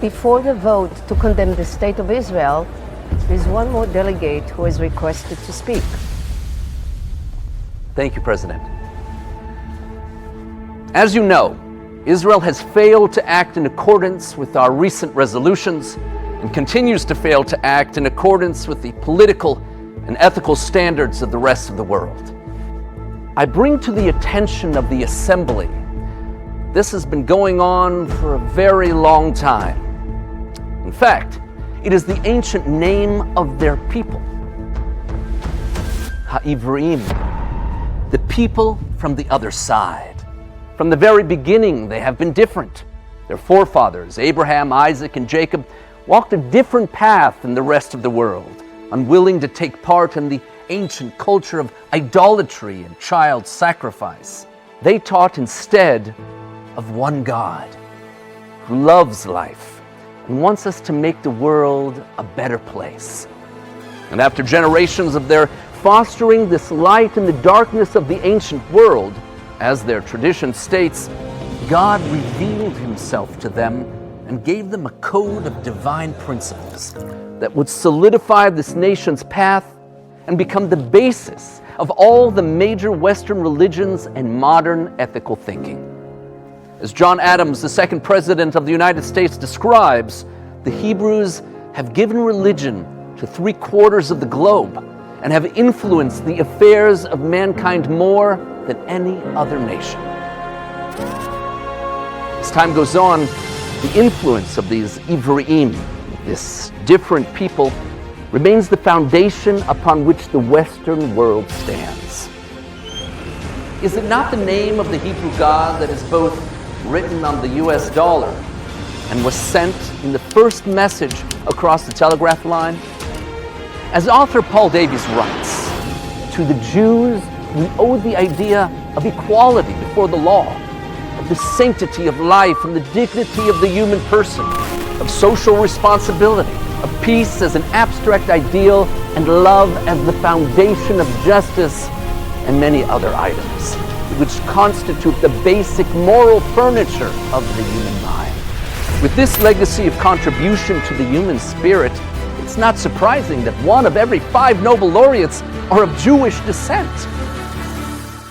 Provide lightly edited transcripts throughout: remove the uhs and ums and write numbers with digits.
Before the vote to condemn the state of Israel, there's one more delegate who has requested to speak. Thank you, President. As you know, Israel has failed to act in accordance with our recent resolutions and continues to fail to act in accordance with the political and ethical standards of the rest of the world. I bring to the attention of the Assembly, this has been going on for a very long time. In fact, it is the ancient name of their people, Ha'ivrim, the people from the other side. From the very beginning, they have been different. Their forefathers, Abraham, Isaac, and Jacob, walked a different path than the rest of the world, unwilling to take part in the ancient culture of idolatry and child sacrifice. They taught instead of one God who loves life and wants us to make the world a better place. And after generations of their fostering this light in the darkness of the ancient world, as their tradition states, God revealed himself to them and gave them a code of divine principles that would solidify this nation's path and become the basis of all the major Western religions and modern ethical thinking. As John Adams, the second president of the United States, describes, the Hebrews have given religion to 3/4 of the globe and have influenced the affairs of mankind more than any other nation. As time goes on, the influence of these Ivreim, this different people, remains the foundation upon which the Western world stands. Is it not the name of the Hebrew God that is both written on the US dollar and was sent in the first message across the telegraph line? As author Paul Davies writes, to the Jews we owe the idea of equality before the law, of the sanctity of life and the dignity of the human person, of social responsibility, of peace as an abstract ideal, and love as the foundation of justice, and many other items, which constitute the basic moral furniture of the human mind. With this legacy of contribution to the human spirit, it's not surprising that 1 of every 5 Nobel laureates are of Jewish descent.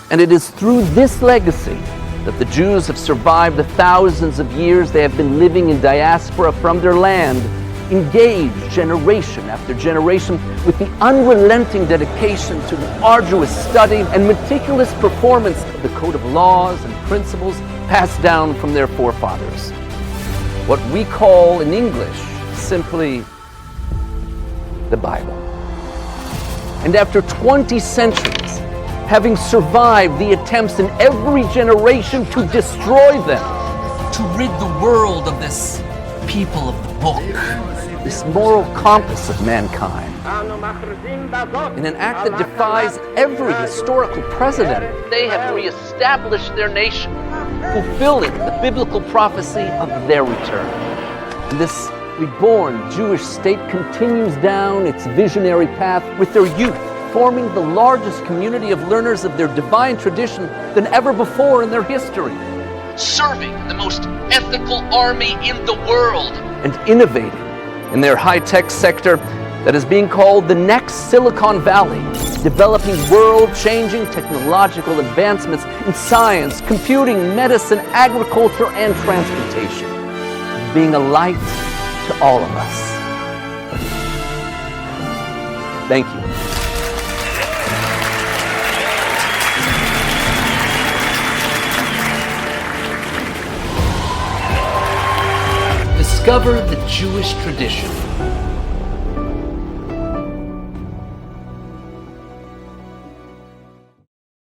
And it is through this legacy that the Jews have survived the thousands of years they have been living in diaspora from their land, engaged generation after generation with the unrelenting dedication to the arduous study and meticulous performance of the code of laws and principles passed down from their forefathers. What we call in English simply the Bible. And after 20 centuries, having survived the attempts in every generation to destroy them, to rid the world of this people of the book, this moral compass of mankind, in an act that defies every historical precedent, they have reestablished their nation, fulfilling the biblical prophecy of their return. And this reborn Jewish state continues down its visionary path with their youth, forming the largest community of learners of their divine tradition than ever before in their history, serving the most ethical army in the world, and innovating in their high-tech sector that is being called the next Silicon Valley, developing world-changing technological advancements in science, computing, medicine, agriculture, and transportation, being a light to all of us. Thank you. Discover the Jewish tradition